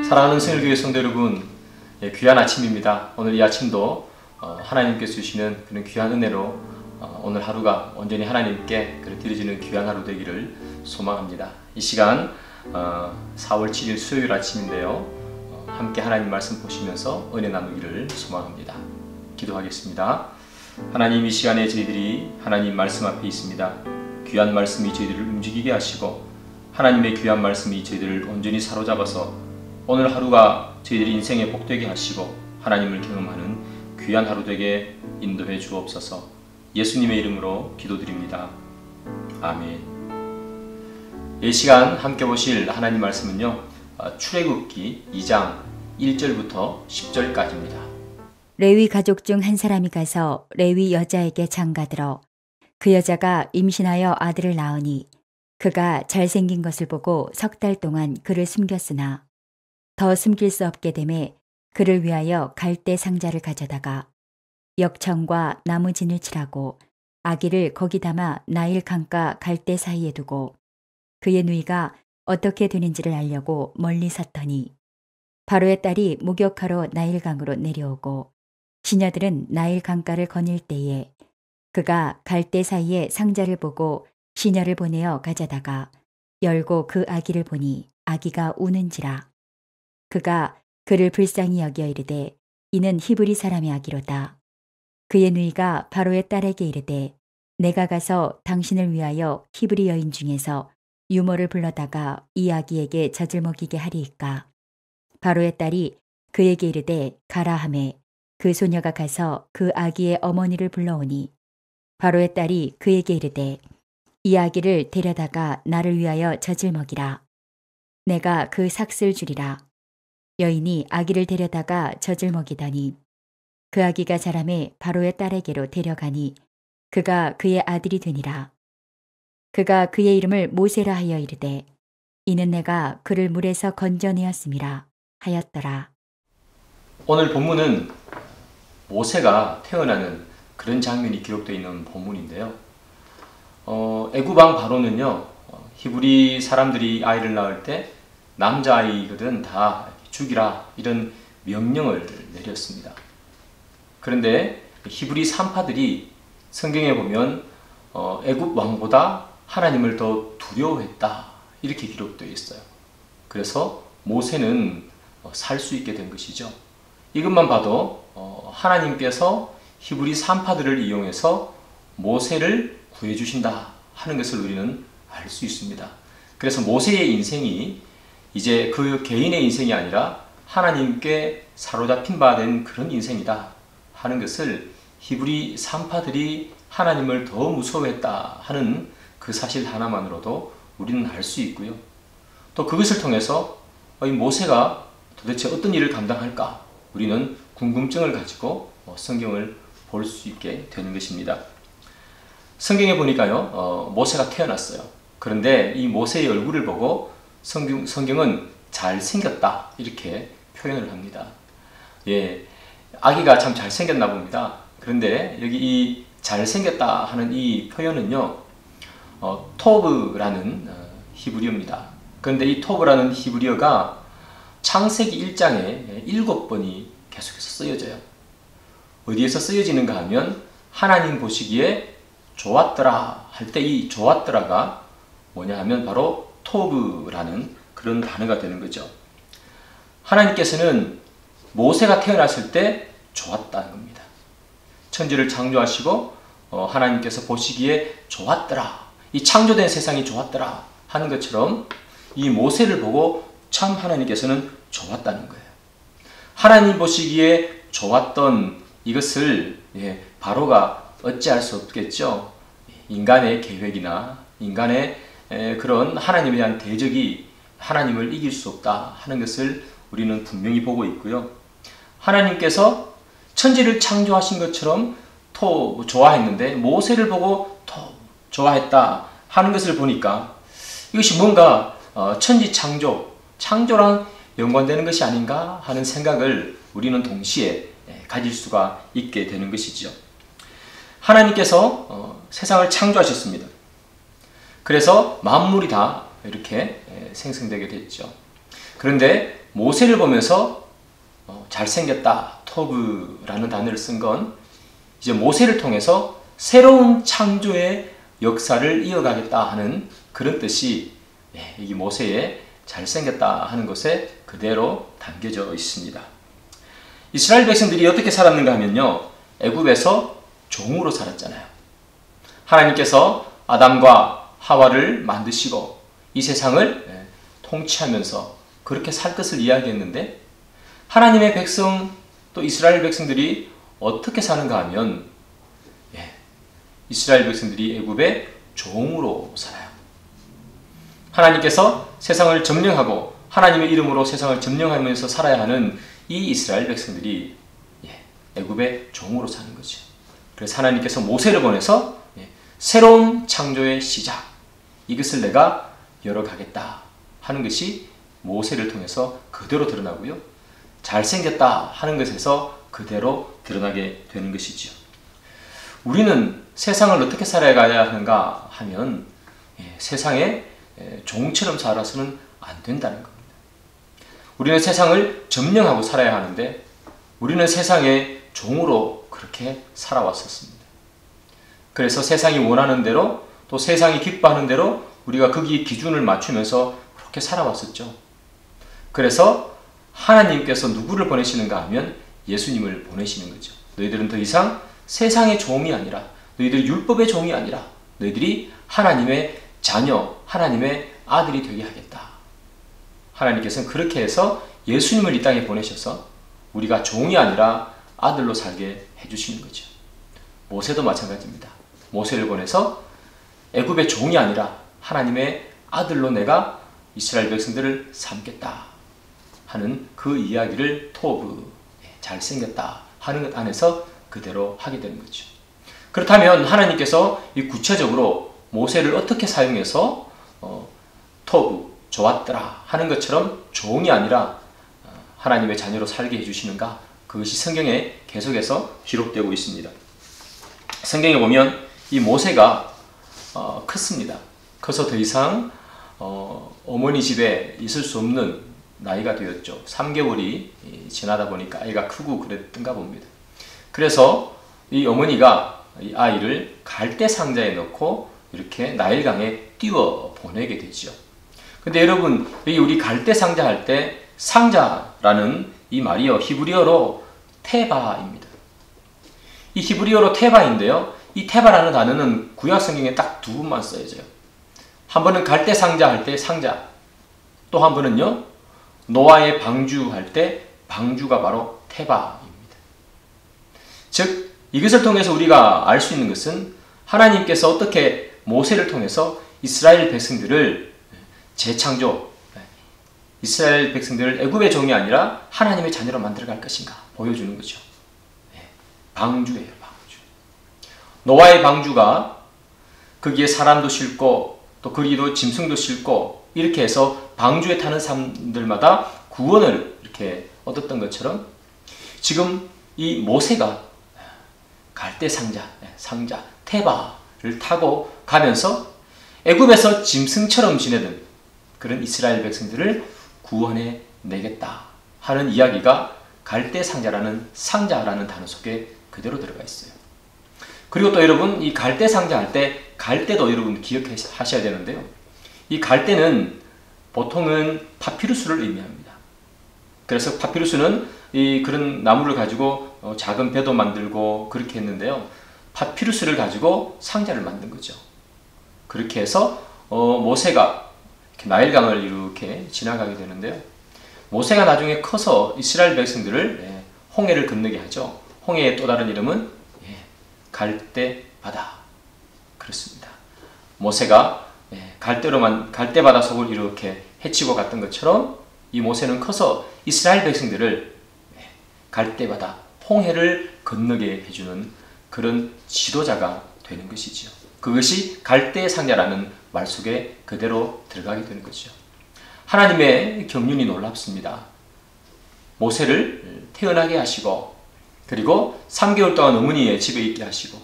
사랑하는 성일교회 성도 여러분, 귀한 아침입니다. 오늘 이 아침도 하나님께서 주시는 그런 귀한 은혜로 오늘 하루가 온전히 하나님께 드려지는 귀한 하루 되기를 소망합니다. 이 시간 4월 7일 수요일 아침인데요. 함께 하나님 말씀 보시면서 은혜 나누기를 소망합니다. 기도하겠습니다. 하나님, 이 시간에 저희들이 하나님 말씀 앞에 있습니다. 귀한 말씀이 저희들을 움직이게 하시고 하나님의 귀한 말씀이 저희들을 온전히 사로잡아서 오늘 하루가 저희들의 인생에 복되게 하시고 하나님을 경험하는 귀한 하루 되게 인도해 주옵소서. 예수님의 이름으로 기도드립니다. 아멘. 이 시간 함께 보실 하나님 말씀은요, 출애굽기 2장 1절부터 10절까지입니다. 레위 가족 중 한 사람이 가서 레위 여자에게 장가들어 그 여자가 임신하여 아들을 낳으니 그가 잘생긴 것을 보고 3달 동안 그를 숨겼으나 더 숨길 수 없게 되매 그를 위하여 갈대 상자를 가져다가 역청과 나무진을 칠하고 아기를 거기 담아 나일 강가 갈대 사이에 두고 그의 누이가 어떻게 되는지를 알려고 멀리 섰더니 바로의 딸이 목욕하러 나일강으로 내려오고 시녀들은 나일 강가를 거닐 때에 그가 갈대 사이에 상자를 보고 시녀를 보내어 가져다가 열고 그 아기를 보니 아기가 우는지라. 그가 그를 불쌍히 여겨 이르되 이는 히브리 사람의 아기로다. 그의 누이가 바로의 딸에게 이르되 내가 가서 당신을 위하여 히브리 여인 중에서 유모를 불러다가 이 아기에게 젖을 먹이게 하리이까. 바로의 딸이 그에게 이르되 가라 하매 그 소녀가 가서 그 아기의 어머니를 불러오니 바로의 딸이 그에게 이르되 이 아기를 데려다가 나를 위하여 젖을 먹이라. 내가 그 삭슬 주리라. 여인이 아기를 데려다가 젖을 먹이더니 그 아기가 자라매 바로의 딸에게로 데려가니 그가 그의 아들이 되니라. 그가 그의 이름을 모세라 하여 이르되 이는 내가 그를 물에서 건져내었음이라 하였더라. 오늘 본문은 모세가 태어나는 그런 장면이 기록되어 있는 본문인데요. 애굽왕 바로는요, 히브리 사람들이 아이를 낳을 때 남자아이거든 다 죽이라 이런 명령을 내렸습니다. 그런데 히브리 산파들이 성경에 보면 애굽 왕보다 하나님을 더 두려워했다 이렇게 기록되어 있어요. 그래서 모세는 살 수 있게 된 것이죠. 이것만 봐도 하나님께서 히브리 산파들을 이용해서 모세를 구해주신다 하는 것을 우리는 알 수 있습니다. 그래서 모세의 인생이 이제 그 개인의 인생이 아니라 하나님께 사로잡힌 바 된 그런 인생이다 하는 것을 히브리 산파들이 하나님을 더 무서워했다 하는 그 사실 하나만으로도 우리는 알 수 있고요. 또 그것을 통해서 이 모세가 도대체 어떤 일을 감당할까 우리는 궁금증을 가지고 성경을 볼 수 있게 되는 것입니다. 성경에 보니까요, 모세가 태어났어요. 그런데 이 모세의 얼굴을 보고 성경은 잘생겼다 이렇게 표현을 합니다. 예, 아기가 참 잘생겼나 봅니다. 그런데 여기 이 잘생겼다 하는 이 표현은요, 토브라는 히브리어입니다. 그런데 이 토브라는 히브리어가 창세기 1장에 7번이 계속해서 쓰여져요. 어디에서 쓰여지는가 하면 하나님 보시기에 좋았더라 할 때 이 좋았더라가 뭐냐 하면 바로 토브라는 그런 단어가 되는 거죠. 하나님께서는 모세가 태어났을 때 좋았다는 겁니다. 천지를 창조하시고 하나님께서 보시기에 좋았더라, 이 창조된 세상이 좋았더라 하는 것처럼 이 모세를 보고 참 하나님께서는 좋았다는 거예요. 하나님 보시기에 좋았던 이것을 바로가 어찌할 수 없겠죠. 인간의 계획이나 인간의 그런 하나님에 대한 대적이 하나님을 이길 수 없다 하는 것을 우리는 분명히 보고 있고요. 하나님께서 천지를 창조하신 것처럼 좋아했는데 모세를 보고 좋아했다 하는 것을 보니까 이것이 뭔가 천지 창조랑 연관되는 것이 아닌가 하는 생각을 우리는 동시에 가질 수가 있게 되는 것이죠. 하나님께서 세상을 창조하셨습니다. 그래서 만물이 다 이렇게 생성되게 됐죠. 그런데 모세를 보면서 잘생겼다, 토브라는 단어를 쓴 건 이제 모세를 통해서 새로운 창조의 역사를 이어가겠다 하는 그런 뜻이 이 모세의 잘생겼다 하는 것에 그대로 담겨져 있습니다. 이스라엘 백성들이 어떻게 살았는가 하면요, 애굽에서 종으로 살았잖아요. 하나님께서 아담과 하와를 만드시고 이 세상을 통치하면서 그렇게 살 것을 이야기했는데, 하나님의 백성 또 이스라엘 백성들이 어떻게 사는가 하면 이스라엘 백성들이 애굽의 종으로 살아요. 하나님께서 세상을 점령하고 하나님의 이름으로 세상을 점령하면서 살아야 하는 이 이스라엘 백성들이 애굽의 종으로 사는 거죠. 그래서 하나님께서 모세를 보내서 새로운 창조의 시작, 이것을 내가 열어가겠다 하는 것이 모세를 통해서 그대로 드러나고요, 잘생겼다 하는 것에서 그대로 드러나게 되는 것이죠. 우리는 세상을 어떻게 살아가야 하는가 하면 세상에 종처럼 살아서는 안 된다는 겁니다. 우리는 세상을 점령하고 살아야 하는데 우리는 세상의 종으로 그렇게 살아왔었습니다. 그래서 세상이 원하는 대로 또 세상이 기뻐하는 대로 우리가 거기에 기준을 맞추면서 그렇게 살아왔었죠. 그래서 하나님께서 누구를 보내시는가 하면 예수님을 보내시는 거죠. 너희들은 더 이상 세상의 종이 아니라, 너희들이 율법의 종이 아니라 너희들이 하나님의 자녀, 하나님의 아들이 되게 하겠다. 하나님께서는 그렇게 해서 예수님을 이 땅에 보내셔서 우리가 종이 아니라 아들로 살게 해주시는 거죠. 모세도 마찬가지입니다. 모세를 보내서 애굽의 종이 아니라 하나님의 아들로 내가 이스라엘 백성들을 삼겠다 하는 그 이야기를 토브, 잘생겼다 하는 것 안에서 그대로 하게 되는 거죠. 그렇다면 하나님께서 이 구체적으로 모세를 어떻게 사용해서 토브, 좋았더라 하는 것처럼 종이 아니라 하나님의 자녀로 살게 해주시는가, 그것이 성경에 계속해서 기록되고 있습니다. 성경에 보면 이 모세가 컸습니다. 커서 더 이상 어머니 집에 있을 수 없는 나이가 되었죠. 3개월이 지나다 보니까 아이가 크고 그랬던가 봅니다. 그래서 이 어머니가 이 아이를 갈대 상자에 넣고 이렇게 나일강에 띄워 보내게 되죠. 근데 여러분, 여기 우리 갈대 상자 할 때 상자라는 이 말이요, 히브리어로 테바입니다. 이 히브리어로 테바인데요, 이 테바라는 단어는 구약 성경에 딱 두 번만 쓰여져요. 한 번은 갈대 상자 할 때 상자, 또 한 번은요 노아의 방주 할 때 방주가 바로 테바입니다. 즉 이것을 통해서 우리가 알 수 있는 것은 하나님께서 어떻게 모세를 통해서 이스라엘 백성들을 재창조, 이스라엘 백성들을 애굽의 종이 아니라 하나님의 자녀로 만들어갈 것인가 보여주는 거죠. 방주예요, 방주. 노아의 방주가 거기에 사람도 싣고 또 거기도 짐승도 싣고 이렇게 해서 방주에 타는 사람들마다 구원을 이렇게 얻었던 것처럼 지금 이 모세가 갈대 상자, 테바를 타고 가면서 애굽에서 짐승처럼 지내던 그런 이스라엘 백성들을 구원해 내겠다 하는 이야기가 갈대 상자라는 단어 속에 그대로 들어가 있어요. 그리고 또 여러분, 이 갈대 상자 할 때 갈대도 여러분 기억하셔야 되는데요, 이 갈대는 보통은 파피루스를 의미합니다. 그래서 파피루스는 그런 나무를 가지고 작은 배도 만들고 그렇게 했는데요, 파피루스를 가지고 상자를 만든 거죠. 그렇게 해서 모세가 이렇게 나일강을 이렇게 지나가게 되는데요, 모세가 나중에 커서 이스라엘 백성들을 홍해를 건너게 하죠. 홍해의 또 다른 이름은 갈대 바다, 그렇습니다. 모세가 갈대 바다 속을 이렇게 헤치고 갔던 것처럼 이 모세는 커서 이스라엘 백성들을 갈대 바다, 홍해를 건너게 해주는 그런 지도자가 되는 것이죠. 그것이 갈대 상자라는 말 속에 그대로 들어가게 되는 거죠. 하나님의 경륜이 놀랍습니다. 모세를 태어나게 하시고, 그리고 3개월 동안 어머니의 집에 있게 하시고,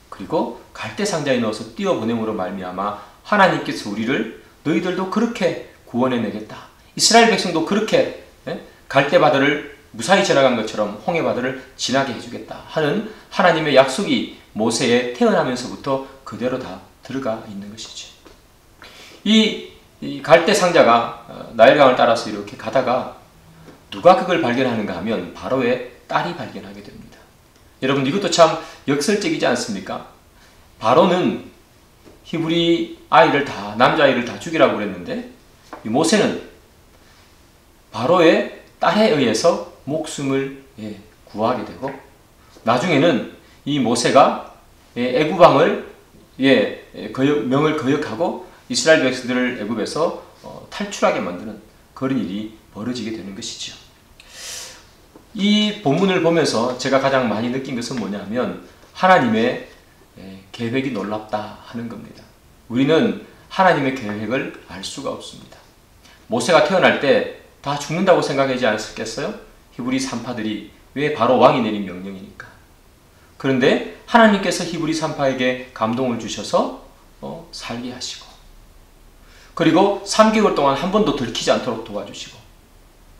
그리고 갈대 상자에 넣어서 띄워 보냄으로 말미암아 하나님께서 우리를 너희들도 그렇게 구원해 내겠다, 이스라엘 백성도 그렇게 갈대바다를 무사히 지나간 것처럼 홍해바다를 지나게 해주겠다 하는 하나님의 약속이 모세의 태어나면서부터 그대로 다 들어가 있는 것이죠. 이 갈대 상자가 나일강을 따라서 이렇게 가다가 누가 그걸 발견하는가 하면 바로의 딸이 발견하게 됩니다. 여러분, 이것도 참 역설적이지 않습니까? 바로는 히브리 아이를 다, 남자아이를 다 죽이라고 그랬는데 이 모세는 바로의 딸에 의해서 목숨을 구하게 되고, 나중에는 이 모세가 애굽왕을 명을 거역하고 이스라엘 백성들을 애굽에서 탈출하게 만드는 그런 일이 벌어지게 되는 것이죠. 이 본문을 보면서 제가 가장 많이 느낀 것은 뭐냐면 하나님의 계획이 놀랍다 하는 겁니다. 우리는 하나님의 계획을 알 수가 없습니다. 모세가 태어날 때 다 죽는다고 생각하지 않았겠어요? 히브리 산파들이, 왜 바로 왕이 내린 명령이니까. 그런데 하나님께서 히브리 산파에게 감동을 주셔서 살게 하시고, 그리고 3개월 동안 한 번도 들키지 않도록 도와주시고,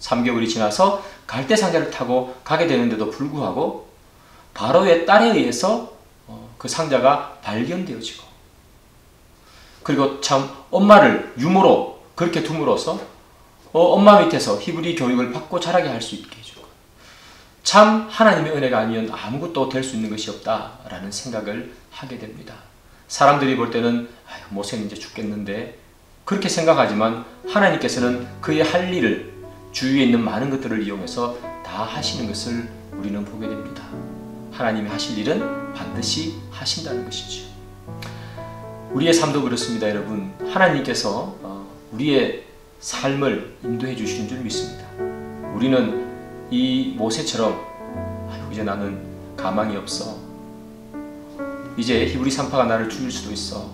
3개월이 지나서 갈대 상자를 타고 가게 되는데도 불구하고 바로의 딸에 의해서 그 상자가 발견되어지고, 그리고 참 엄마를 유모로 그렇게 둠으로써 엄마 밑에서 히브리 교육을 받고 자라게 할 수 있게 해주고, 참 하나님의 은혜가 아니면 아무것도 될 수 있는 것이 없다라는 생각을 하게 됩니다. 사람들이 볼 때는 모세는 이제 죽겠는데 그렇게 생각하지만 하나님께서는 그의 할 일을, 주위에 있는 많은 것들을 이용해서 다 하시는 것을 우리는 보게 됩니다. 하나님이 하실 일은 반드시 하신다는 것이죠. 우리의 삶도 그렇습니다, 여러분. 하나님께서 우리의 삶을 인도해 주시는 줄 믿습니다. 우리는 이 모세처럼 이제 나는 가망이 없어, 이제 히브리 산파가 나를 죽일 수도 있어,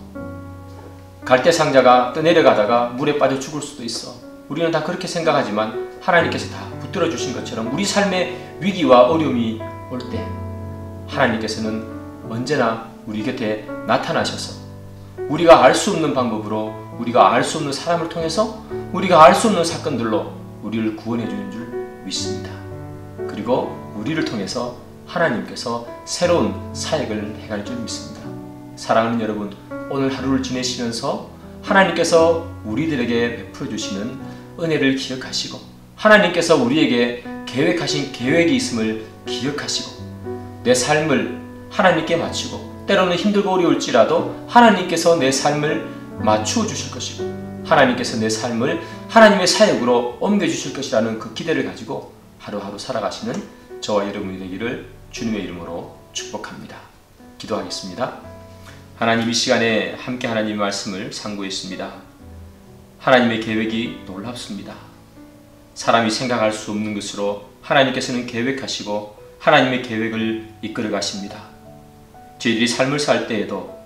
갈대 상자가 떠내려가다가 물에 빠져 죽을 수도 있어, 우리는 다 그렇게 생각하지만 하나님께서 다 붙들어 주신 것처럼 우리 삶의 위기와 어려움이 올 때 하나님께서는 언제나 우리 곁에 나타나셔서 우리가 알 수 없는 방법으로, 우리가 알 수 없는 사람을 통해서, 우리가 알 수 없는 사건들로 우리를 구원해 주는 줄 믿습니다. 그리고 우리를 통해서 하나님께서 새로운 사역을 해갈 줄 믿습니다. 사랑하는 여러분, 오늘 하루를 지내시면서 하나님께서 우리들에게 베풀어 주시는 은혜를 기억하시고, 하나님께서 우리에게 계획하신 계획이 있음을 기억하시고, 내 삶을 하나님께 바치고, 때로는 힘들고 어려울지라도 하나님께서 내 삶을 맞추어 주실 것이고, 하나님께서 내 삶을 하나님의 사역으로 옮겨주실 것이라는 그 기대를 가지고 하루하루 살아가시는 저와 여러분이 되기를 주님의 이름으로 축복합니다. 기도하겠습니다. 하나님, 이 시간에 함께 하나님의 말씀을 상고했습니다. 하나님의 계획이 놀랍습니다. 사람이 생각할 수 없는 것으로 하나님께서는 계획하시고 하나님의 계획을 이끌어 가십니다. 저희들이 삶을 살 때에도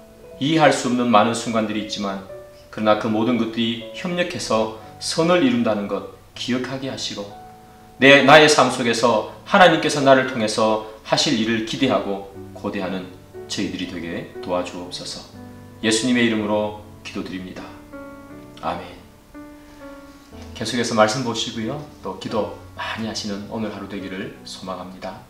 이해할 수 없는 많은 순간들이 있지만, 그러나 그 모든 것들이 협력해서 선을 이룬다는 것 기억하게 하시고, 나의 삶 속에서 하나님께서 나를 통해서 하실 일을 기대하고 고대하는 저희들이 되게 도와주옵소서. 예수님의 이름으로 기도드립니다. 아멘. 계속해서 말씀 보시고요, 또 기도 많이 하시는 오늘 하루 되기를 소망합니다.